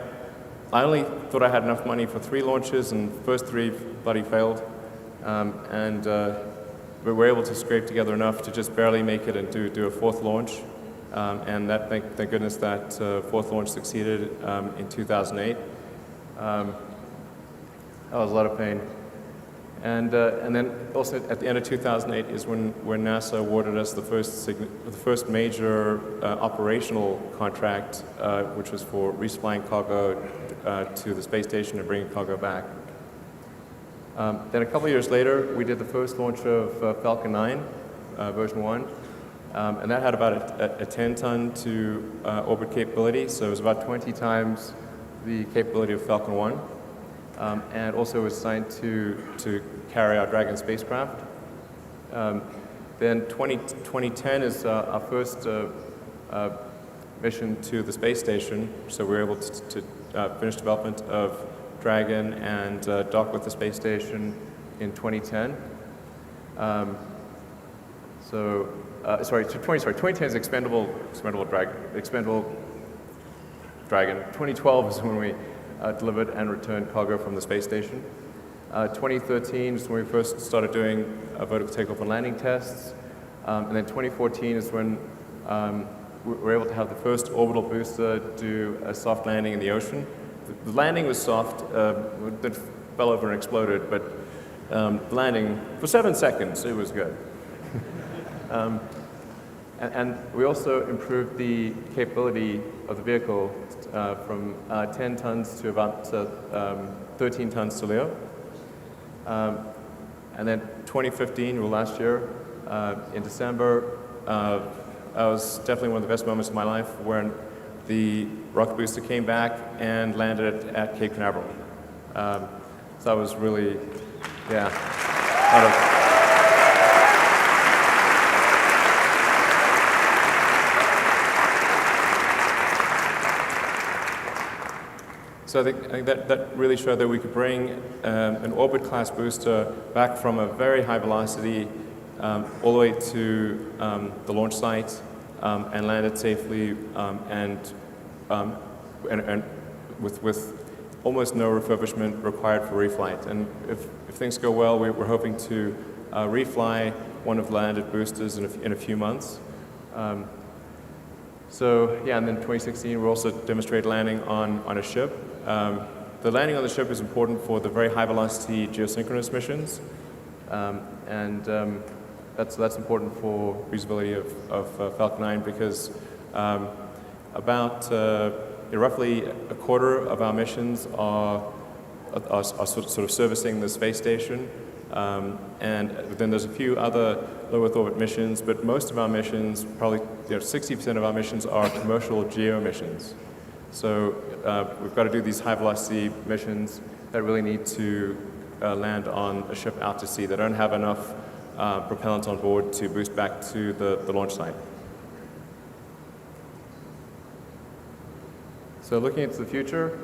I only thought I had enough money for 3 launches, and the first 3 bloody failed, and we were able to scrape together enough to just barely make it and do a fourth launch, and thank goodness that fourth launch succeeded in 2008. That was a lot of pain. And then also at the end of 2008 is when NASA awarded us the first major operational contract, which was for resupplying cargo to the space station and bringing cargo back. Then a couple of years later, we did the first launch of Falcon 9, version 1, and that had about a 10-ton to orbit capability, so it was about 20 times the capability of Falcon 1, and also was assigned to carry our Dragon spacecraft. Then 2010 is our first mission to the space station, so we were able to finish development of Dragon and dock with the space station in 2010. 2010 is expendable Dragon. 2012 is when we delivered and returned cargo from the space station. 2013 is when we first started doing vertical takeoff and landing tests. And then 2014 is when we were able to have the first orbital booster do a soft landing in the ocean. The landing was soft, it fell over and exploded, but the landing, for 7 seconds, it was good. And we also improved the capability of the vehicle from 10 tons to about 13 tons to LEO. And then 2015, well, last year, in December, that was definitely one of the best moments of my life when the rocket booster came back and landed at Cape Canaveral. So that was really, yeah, So I think that really showed that we could bring an orbit-class booster back from a very high velocity all the way to the launch site and land it safely and with almost no refurbishment required for reflight. And if things go well, we're hoping to refly one of the landed boosters in a few months. So yeah, and then 2016 we also demonstrated landing on a ship. The landing on the ship is important for the very high velocity geosynchronous missions, and that's important for usability of Falcon 9 because about roughly a quarter of our missions are sort of servicing the space station, and then there's a few other low Earth orbit missions, but most of our missions, probably 60% of our missions are commercial geo missions. So we've got to do these high velocity missions that really need to land on a ship out to sea. They don't have enough propellant on board to boost back to the launch site. So looking into the future,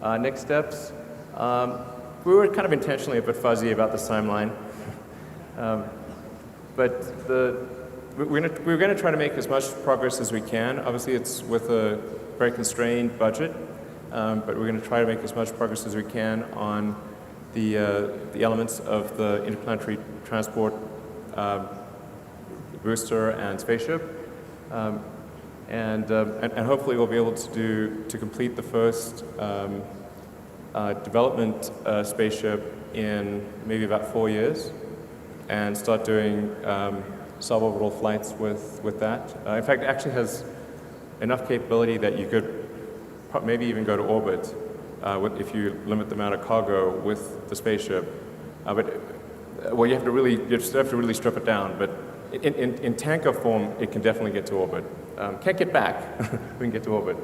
next steps, we were kind of intentionally a bit fuzzy about this timeline, but we're going to try to make as much progress as we can. Obviously, it's with a very constrained budget, but we're going to try to make as much progress as we can on the elements of the interplanetary transport booster and spaceship, and hopefully we'll be able to complete the first development spaceship in maybe about 4 years, and start doing suborbital flights with that. In fact, it actually has enough capability that you could maybe even go to orbit if you limit the amount of cargo with the spaceship. Well, you have to really strip it down. But in tanker form, it can definitely get to orbit. Can't get back. We can get to orbit.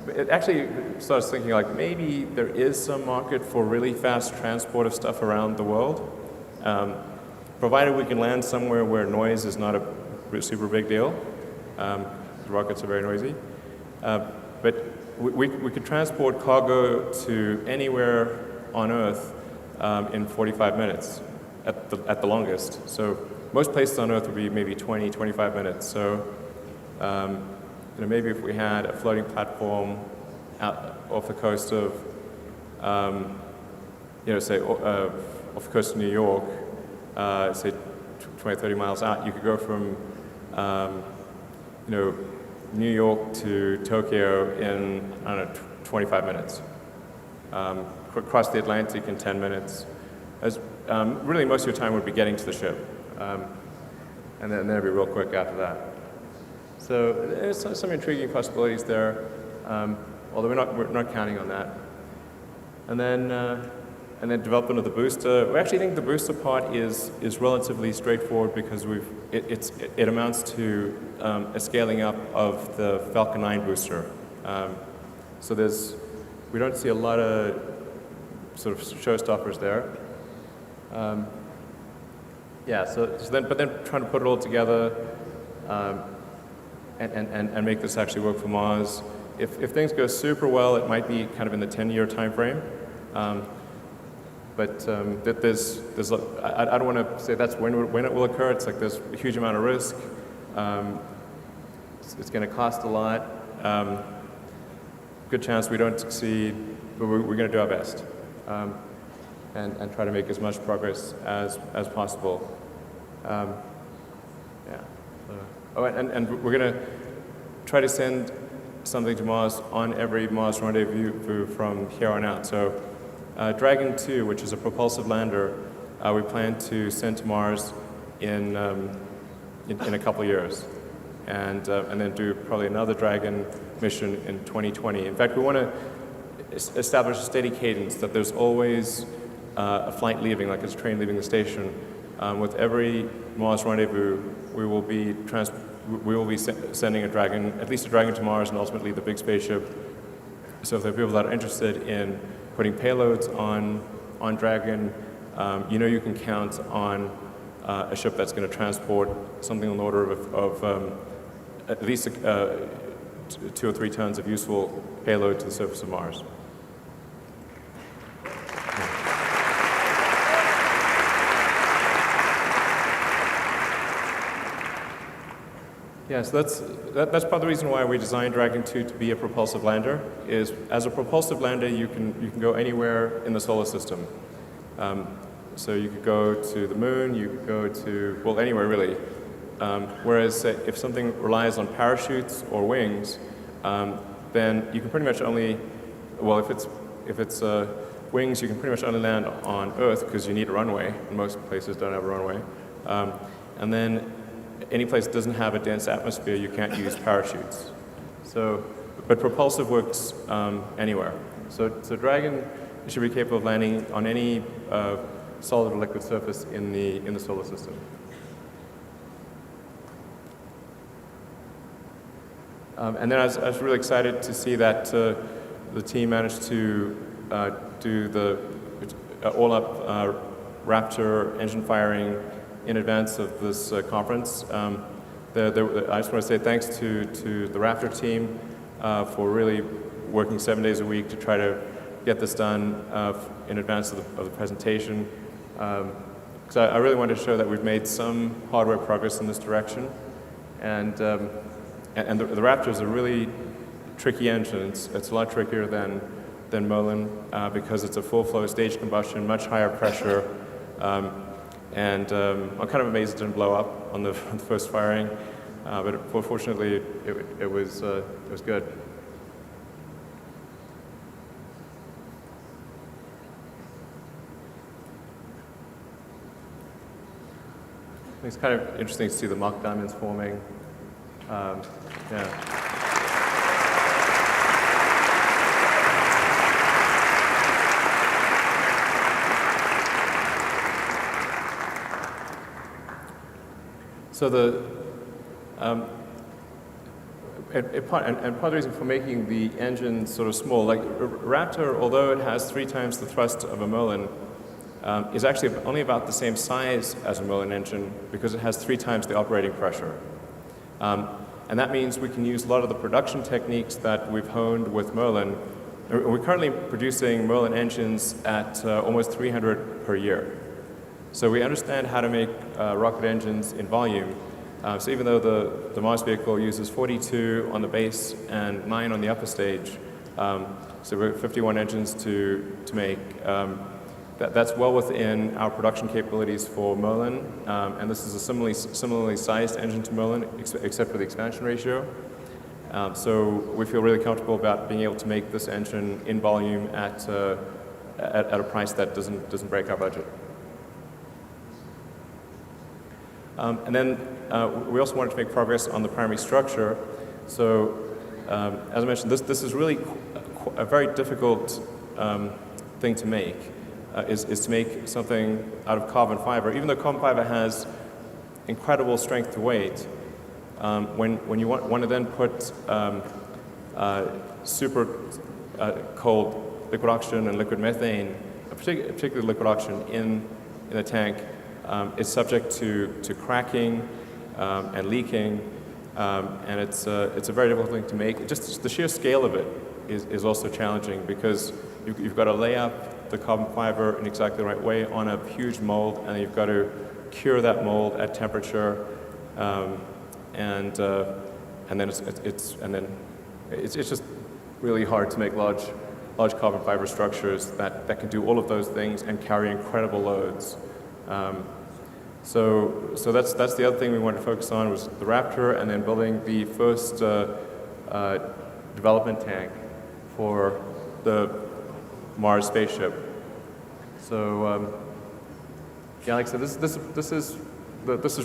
It actually starts thinking like maybe there is some market for really fast transport of stuff around the world. Provided we can land somewhere where noise is not a super big deal. The rockets are very noisy. But we could transport cargo to anywhere on Earth in 45 minutes at the longest. So most places on Earth would be maybe 20, 25 minutes. So maybe if we had a floating platform out off the coast of, say off the coast of New York, say 20, 30 miles out, you could go from, New York to Tokyo in, 25 minutes. Cross the Atlantic in 10 minutes. Really, most of your time would be getting to the ship. And then it'd be real quick after that. So there's some intriguing possibilities there, although we're not counting on that. And then development of the booster. We actually think the booster part is relatively straightforward because it amounts to a scaling up of the Falcon 9 booster. So we don't see a lot of sort of showstoppers there. But then trying to put it all together and make this actually work for Mars. If things go super well, it might be kind of in the 10-year time frame. But I don't want to say that's when it will occur. It's like there's a huge amount of risk. It's going to cost a lot. Good chance we don't succeed, but we're going to do our best and try to make as much progress as possible. And we're going to try to send something to Mars on every Mars rendezvous from here on out. So Dragon 2, which is a propulsive lander, we plan to send to Mars in a couple of years, and then do probably another Dragon mission in 2020. In fact, we want to. establish a steady cadence, that there's always a flight leaving, like it's a train leaving the station. With every Mars rendezvous, we will be sending a Dragon, at least a Dragon to Mars, and ultimately the big spaceship. So if there are people that are interested in putting payloads on Dragon, you can count on a ship that's going to transport something on the order of at least 2 or 3 tons of useful payload to the surface of Mars. Yes, that's part of the reason why we designed Dragon 2 to be a propulsive lander. Is as a propulsive lander, you can go anywhere in the solar system. So you could go to the moon, you could go to, well, anywhere really. Whereas if something relies on parachutes or wings, then you can pretty much only, well, if it's wings, you can pretty much only land on Earth because you need a runway, and most places don't have a runway. And then any place that doesn't have a dense atmosphere, you can't use parachutes. So, but propulsive works anywhere. So Dragon should be capable of landing on any solid or liquid surface in the solar system. And then I was really excited to see that the team managed to do the all-up Raptor engine firing in advance of this conference. I just want to say thanks to the Raptor team for really working 7 days a week to try to get this done in advance of the presentation. Because I really wanted to show that we've made some hardware progress in this direction. And the Raptor is a really tricky engine. It's a lot trickier than Merlin because it's a full-flow stage combustion, much higher pressure. And I'm kind of amazed it didn't blow up on the first firing, but fortunately it was good. It's kind of interesting to see the Mach diamonds forming. Yeah. So part of the reason for making the engine sort of small, like Raptor, although it has 3 times the thrust of a Merlin, is actually only about the same size as a Merlin engine because it has 3 times the operating pressure. And that means we can use a lot of the production techniques that we've honed with Merlin. We're currently producing Merlin engines at almost 300 per year. So we understand how to make rocket engines in volume. So even though the Mars vehicle uses 42 on the base and 9 on the upper stage, so we're 51 engines to make. That's well within our production capabilities for Merlin, and this is a similarly sized engine to Merlin, except for the expansion ratio. So we feel really comfortable about being able to make this engine in volume at a price that doesn't break our budget. And then we also wanted to make progress on the primary structure. So as I mentioned, this is really a very difficult thing to make, is to make something out of carbon fiber. Even though carbon fiber has incredible strength to weight, when you want to then put super cold liquid oxygen and liquid methane, particularly liquid oxygen, in the tank, it's subject to cracking and leaking, and it's a very difficult thing to make. Just the sheer scale of it is also challenging because you've got to lay up the carbon fiber in exactly the right way on a huge mold, and you've got to cure that mold at temperature, and then it's just really hard to make large carbon fiber structures that can do all of those things and carry incredible loads. So that's the other thing we wanted to focus on was the Raptor, and then building the first development tank for the Mars spaceship. So yeah, like I said, this is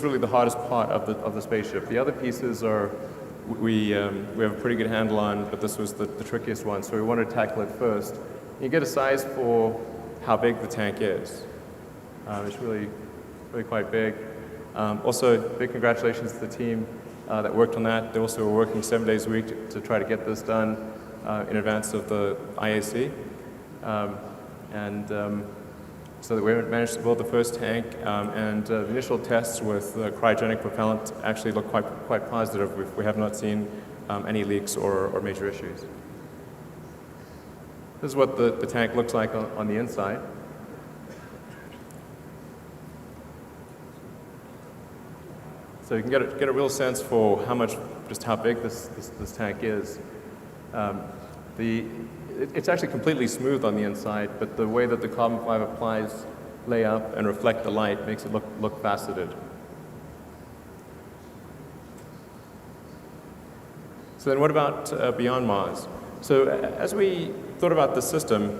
really the hardest part of the spaceship. The other pieces are we have a pretty good handle on, but this was the trickiest one, so we wanted to tackle it first. You get a size for how big the tank is. It's really quite big. Also, big congratulations to the team that worked on that. They also were working 7 days a week to try to get this done in advance of the IAC. So that we managed to build the first tank, and the initial tests with cryogenic propellant actually look quite positive. We have not seen any leaks or major issues. This is what the tank looks like on the inside. So you can get a real sense for just how big this tank is. It's actually completely smooth on the inside, but the way that the carbon fiber plies lay up and reflect the light makes it look faceted. So then what about beyond Mars? So as we thought about the system,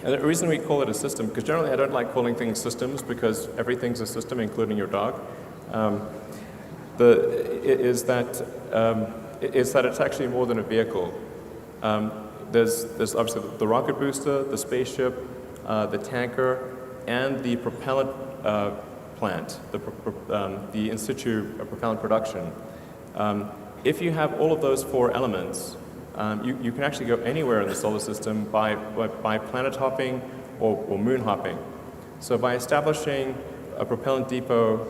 and the reason we call it a system, because generally I don't like calling things systems because everything's a system, including your dog, is that it's actually more than a vehicle. There's obviously the rocket booster, the spaceship, the tanker, and the propellant plant, the in situ propellant production. If you have all of those four elements, you can actually go anywhere in the solar system by planet hopping or moon hopping. So by establishing a propellant depot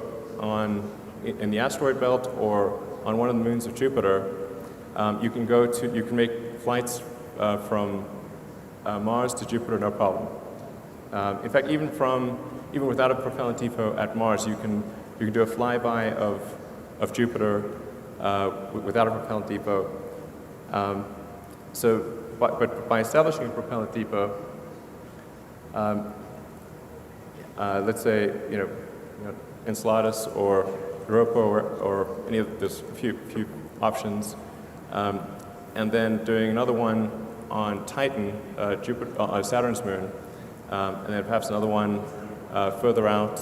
in the asteroid belt or on one of the moons of Jupiter, you can make flights from Mars to Jupiter, no problem. In fact, even without a propellant depot at Mars, you can do a flyby of Jupiter without a propellant depot. But by establishing a propellant depot, let's say Enceladus or Europa or any of there's a few options, and then doing another one on Titan, Saturn's moon, and then perhaps another one further out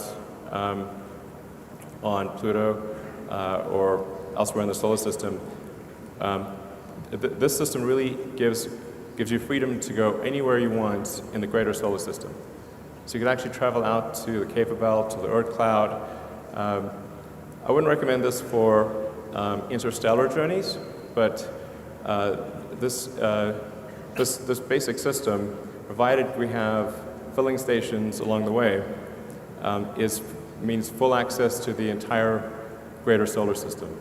on Pluto or elsewhere in the solar system. This system really gives you freedom to go anywhere you want in the greater solar system. So you can actually travel out to the Kuiper Belt, to the Oort cloud. I wouldn't recommend this for interstellar journeys, but this basic system, provided we have filling stations along the way, means full access to the entire greater solar system.